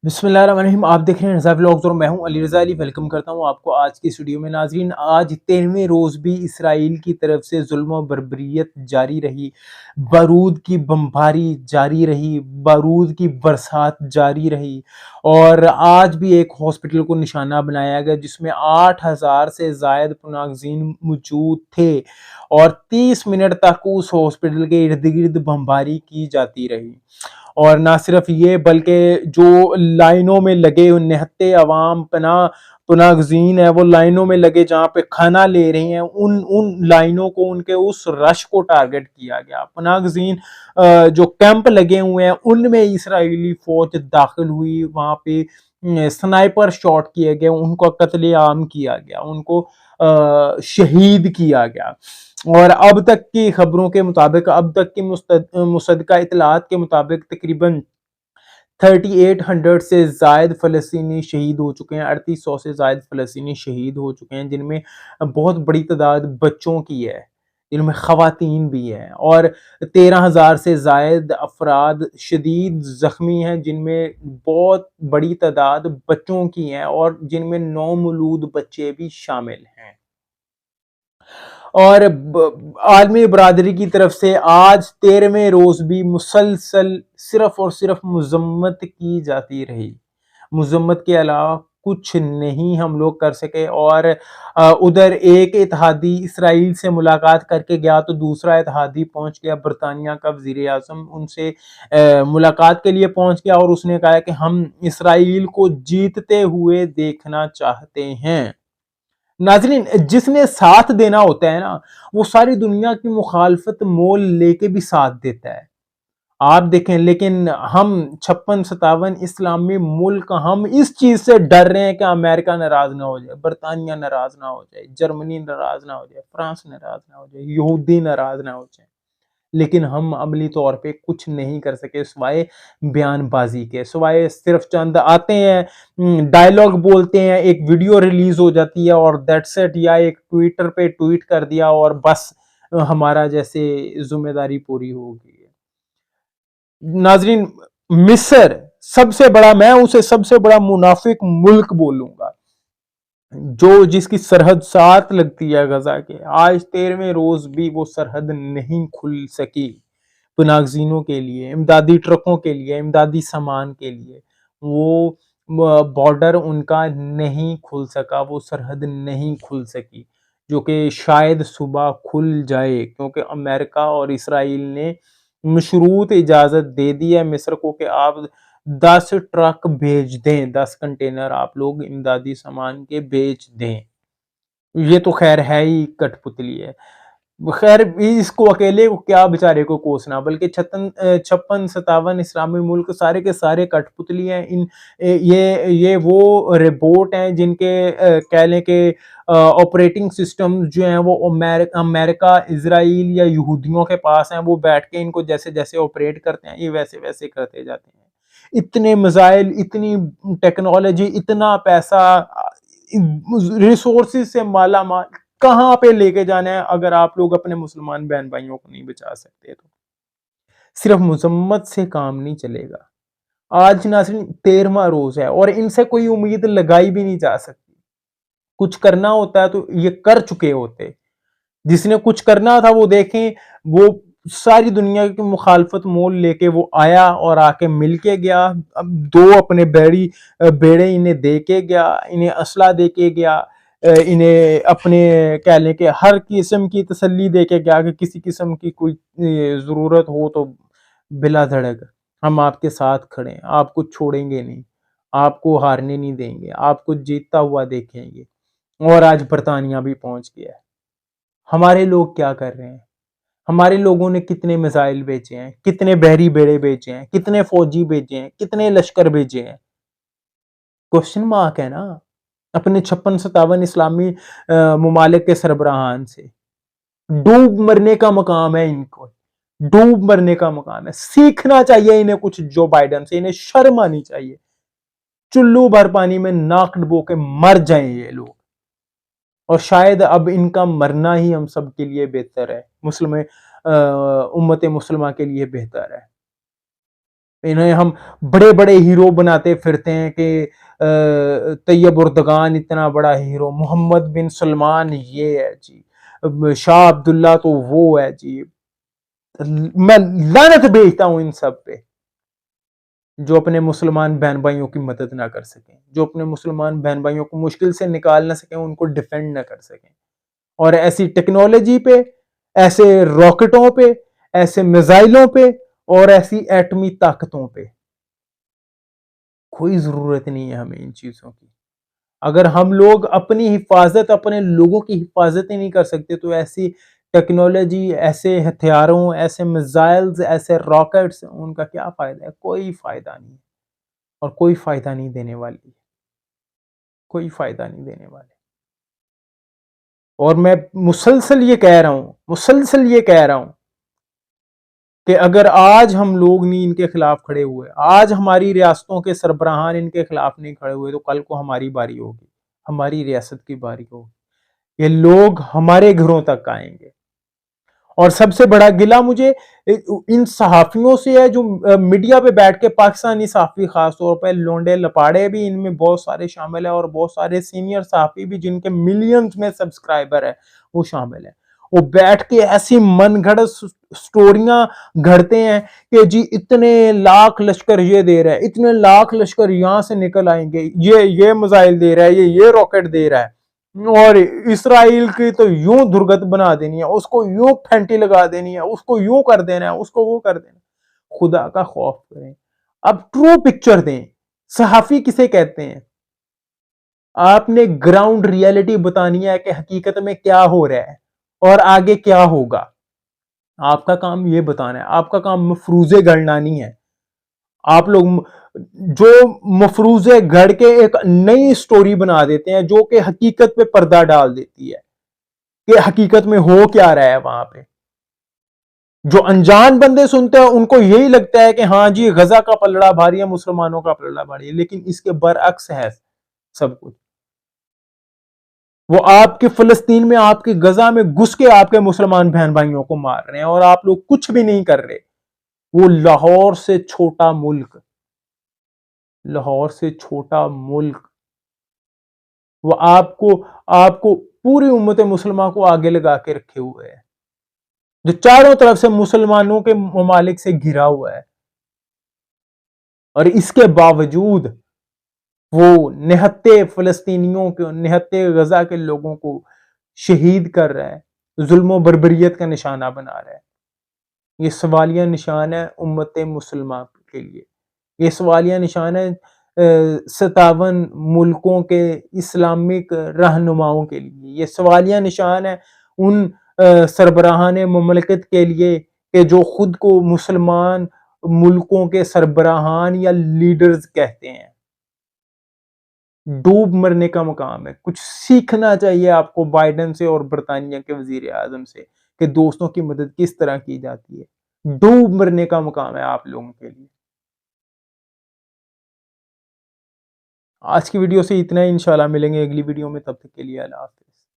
بسم اللہ الرحمن الرحیم، آپ دیکھ رہے ہیں رضا ولاگز اور میں ہوں علی رضا علی۔ ویلکم کرتا ہوں آپ کو آج کی اس ویڈیو میں۔ ناظرین، آج 13ویں روز بھی اسرائیل کی طرف سے ظلم و بربریت جاری رہی، بارود کی بمباری جاری رہی، بارود کی برسات جاری رہی، اور آج بھی ایک ہاسپٹل کو نشانہ بنایا گیا جس میں 8,000 سے زائد پناہ گزین موجود تھے، اور 30 منٹ تک اس ہاسپٹل کے ارد گرد بمباری کی جاتی رہی۔ اور نہ صرف یہ بلکہ جو لائنوں میں لگے نہتے عوام پناہ گزین ہے، وہ لائنوں میں لگے جہاں پہ کھانا لے رہے ہیں، ان لائنوں کو، ان کے اس رش کو ٹارگٹ کیا گیا۔ پناہ گزین جو کیمپ لگے ہوئے ہیں ان میں اسرائیلی فوج داخل ہوئی، وہاں پہ سنائپر شاٹ کیے گئے، ان کو قتل عام کیا گیا، ان کو شہید کیا گیا۔ اور اب تک کی خبروں کے مطابق، اب تک کی مصدقہ اطلاعات کے مطابق تقریباً 3800 سے زائد فلسطینی شہید ہو چکے ہیں، 3800 سے زائد فلسطینی شہید ہو چکے ہیں، جن میں بہت بڑی تعداد بچوں کی ہے، جن میں خواتین بھی ہیں، اور 13,000 سے زائد افراد شدید زخمی ہیں، جن میں بہت بڑی تعداد بچوں کی ہیں، اور جن میں نومولود بچے بھی شامل ہیں۔ اور عالمی برادری کی طرف سے آج 13ویں روز بھی مسلسل صرف اور صرف مذمت کی جاتی رہی۔ مذمت کے علاوہ کچھ نہیں ہم لوگ کر سکے، اور ادھر ایک اتحادی اسرائیل سے ملاقات کر کے گیا تو دوسرا اتحادی پہنچ گیا، برطانیہ کا وزیر اعظم ان سے ملاقات کے لیے پہنچ گیا، اور اس نے کہا کہ ہم اسرائیل کو جیتتے ہوئے دیکھنا چاہتے ہیں۔ ناظرین، جس نے ساتھ دینا ہوتا ہے نا، وہ ساری دنیا کی مخالفت مول لے کے بھی ساتھ دیتا ہے۔ آپ دیکھیں، لیکن ہم 56-57 اسلامی ملک، ہم اس چیز سے ڈر رہے ہیں کہ امریکہ ناراض نہ ہو جائے، برطانیہ ناراض نہ ہو جائے، جرمنی ناراض نہ ہو جائے، فرانس ناراض نہ ہو جائے، یہودی ناراض نہ ہو جائے، لیکن ہم عملی طور پہ کچھ نہیں کر سکے سوائے بیان بازی کے، سوائے صرف چند آتے ہیں، ڈائلاگ بولتے ہیں، ایک ویڈیو ریلیز ہو جاتی ہے اور دیٹس اٹ، یا ایک ٹویٹر پہ ٹویٹ کر دیا اور بس ہمارا جیسے ذمہ داری پوری ہو گئی ہے۔ ناظرین، مصر سب سے بڑا، میں اسے سب سے بڑا منافق ملک بولوں گا، جس کی سرحد ساتھ لگتی ہے غزہ کے، آج 13ویں روز بھی وہ سرحد نہیں کھل سکی پناہ گزینوں کے لیے، امدادی ٹرکوں کے لیے، امدادی سامان کے لیے۔ وہ بارڈر ان کا نہیں کھل سکا، وہ سرحد نہیں کھل سکی، جو کہ شاید صبح کھل جائے، کیونکہ امریکہ اور اسرائیل نے مشروط اجازت دے دی ہے مصر کو کہ آپ 10 ٹرک بھیج دیں، 10 کنٹینر آپ لوگ امدادی سامان کے بھیج دیں۔ یہ تو خیر ہے ہی کٹ پتلی ہے، خیر اس کو اکیلے کو کیا بیچارے کو کوسنا، بلکہ 56-57 اسلامی ملک سارے کے سارے کٹ پتلی ہیں۔ یہ وہ رپورٹ ہیں جن کے کہہ لیں کہ آپریٹنگ سسٹم جو ہیں وہ امریکہ، اسرائیل یا یہودیوں کے پاس ہیں، وہ بیٹھ کے ان کو جیسے جیسے آپریٹ کرتے ہیں، یہ ویسے ویسے کرتے جاتے ہیں۔ اتنے میزائل، اتنی ٹیکنالوجی، اتنا پیسہ، ریسورسز سے مالا مال کہاں پہ لے کے جانا ہے اگر آپ لوگ اپنے مسلمان بہن بھائیوں کو نہیں بچا سکتے؟ تو صرف مذمت سے کام نہیں چلے گا۔ آج ناظرین 13واں روز ہے، اور ان سے کوئی امید لگائی بھی نہیں جا سکتی۔ کچھ کرنا ہوتا ہے تو یہ کر چکے ہوتے، جس نے کچھ کرنا تھا وہ دیکھیں، وہ ساری دنیا کی مخالفت مول لے کے وہ آیا اور آ کے مل کے گیا، دو اپنے بیڑے انہیں دے کے گیا، انہیں اسلحہ دے کے گیا، انہیں اپنے کہہ لیں کہ ہر قسم کی تسلی دے کے گیا کہ کسی قسم کی کوئی ضرورت ہو تو بلا دھڑک ہم آپ کے ساتھ کھڑے ہیں، آپ کو چھوڑیں گے نہیں، آپ کو ہارنے نہیں دیں گے، آپ کو جیتتا ہوا دیکھیں گے۔ اور آج برطانیہ بھی پہنچ گیا ہے۔ ہمارے لوگ کیا کر رہے ہیں؟ ہمارے لوگوں نے کتنے میزائل بیچے ہیں، کتنے بحری بیڑے بیچے ہیں، کتنے فوجی بیچے ہیں، کتنے لشکر بیچے ہیں؟ کوشچن مارک ہے نا اپنے 56-57 اسلامی ممالک کے سربراہان سے۔ ڈوب مرنے کا مقام ہے ان کو، ڈوب مرنے کا مقام ہے۔ سیکھنا چاہیے انہیں کچھ جو بائیڈن سے، انہیں شرم آنی چاہیے۔ چلو بھر پانی میں ناک ڈبو کے مر جائیں یہ لوگ، اور شاید اب ان کا مرنا ہی ہم سب کے لیے بہتر ہے، امت مسلمہ کے لیے بہتر ہے۔ انہیں ہم بڑے بڑے ہیرو بناتے پھرتے ہیں کہ طیب اردگان اتنا بڑا ہیرو، محمد بن سلمان یہ ہے جی، شاہ عبداللہ تو وہ ہے جی. میں لعنت بھیجتا ہوں ان سب پہ جو اپنے مسلمان بہن بھائیوں کی مدد نہ کر سکیں، جو اپنے مسلمان بہن بھائیوں کو مشکل سے نکال نہ سکیں، ان کو ڈیفینڈ نہ کر سکیں، اور ایسی ٹیکنالوجی پہ، ایسے راکٹوں پہ، ایسے میزائلوں پہ اور ایسی ایٹمی طاقتوں پہ کوئی ضرورت نہیں ہے ہمیں ان چیزوں کی. اگر ہم لوگ اپنی حفاظت، اپنے لوگوں کی حفاظت ہی نہیں کر سکتے تو ایسی ٹیکنالوجی، ایسے ہتھیاروں، ایسے میزائلز، ایسے راکٹس، ان کا کیا فائدہ ہے؟ کوئی فائدہ نہیں، اور کوئی فائدہ نہیں دینے والی، کوئی فائدہ نہیں دینے والے. اور میں مسلسل یہ کہہ رہا ہوں، مسلسل یہ کہہ رہا ہوں کہ اگر آج ہم لوگ نہیں ان کے خلاف کھڑے ہوئے، آج ہماری ریاستوں کے سربراہان ان کے خلاف نہیں کھڑے ہوئے، تو کل کو ہماری باری ہوگی، ہماری ریاست کی باری ہوگی. یہ لوگ ہمارے گھروں تک آئیں گے. اور سب سے بڑا گلہ مجھے ان صحافیوں سے ہے جو میڈیا پہ بیٹھ کے، پاکستانی صحافی خاص طور پہ، لونڈے لپاڑے بھی ان میں بہت سارے شامل ہیں، اور بہت سارے سینئر صحافی بھی جن کے ملینز میں سبسکرائبر ہیں وہ شامل ہیں. وہ بیٹھ کے ایسی من گھڑت سٹوریاں گھڑتے ہیں کہ جی اتنے لاکھ لشکر یہ دے رہا ہے، اتنے لاکھ لشکر یہاں سے نکل آئیں گے، یہ میزائل دے رہا ہے، یہ راکٹ دے رہا ہے، اور اسرائیل کی تو یوں درگت بنا دینی ہے، اس کو یوں پھینٹی لگا دینی ہے، اس کو یوں کر دینا ہے، اس کو وہ کر دینا ہے. خدا کا خوف کریں، اب ٹرو پکچر دیں. صحافی کسے کہتے ہیں؟ آپ نے گراؤنڈ ریئلٹی بتانی ہے کہ حقیقت میں کیا ہو رہا ہے اور آگے کیا ہوگا. آپ کا کام یہ بتانا ہے، آپ کا کام مفروضے گھڑنا نہیں ہے. آپ لوگ جو مفروضے گھڑ کے ایک نئی سٹوری بنا دیتے ہیں جو کہ حقیقت پہ پردہ ڈال دیتی ہے کہ حقیقت میں ہو کیا رہا ہے وہاں پہ. جو انجان بندے سنتے ہیں ان کو یہی لگتا ہے کہ ہاں جی غزہ کا پلڑا بھاری ہے، مسلمانوں کا پلڑا بھاری ہے، لیکن اس کے برعکس ہے سب کچھ. وہ آپ کے فلسطین میں، آپ کے غزہ میں گھس کے آپ کے مسلمان بہن بھائیوں کو مار رہے ہیں اور آپ لوگ کچھ بھی نہیں کر رہے. وہ لاہور سے چھوٹا ملک، لاہور سے چھوٹا ملک، وہ آپ کو پوری امت مسلمہ کو آگے لگا کے رکھے ہوئے ہے، جو چاروں طرف سے مسلمانوں کے ممالک سے گھرا ہوا ہے، اور اس کے باوجود وہ نہتے فلسطینیوں کے، نہتے غزہ کے لوگوں کو شہید کر رہا ہے، ظلم و بربریت کا نشانہ بنا رہا ہے. یہ سوالیہ نشان ہے امت مسلمہ کے لیے، یہ سوالیہ نشان ہے 57 ملکوں کے اسلامک رہنماؤں کے لیے، یہ سوالیہ نشان ہے ان سربراہان مملکت کے لیے کہ جو خود کو مسلمان ملکوں کے سربراہان یا لیڈرز کہتے ہیں. ڈوب مرنے کا مقام ہے. کچھ سیکھنا چاہیے آپ کو بائیڈن سے اور برطانیہ کے وزیر اعظم سے کہ دوستوں کی مدد کس طرح کی جاتی ہے. ڈوب مرنے کا مقام ہے آپ لوگوں کے لیے. آج کی ویڈیو سے اتنا ہی، انشاءاللہ ملیں گے اگلی ویڈیو میں، تب تک کے لیے اللہ حافظ.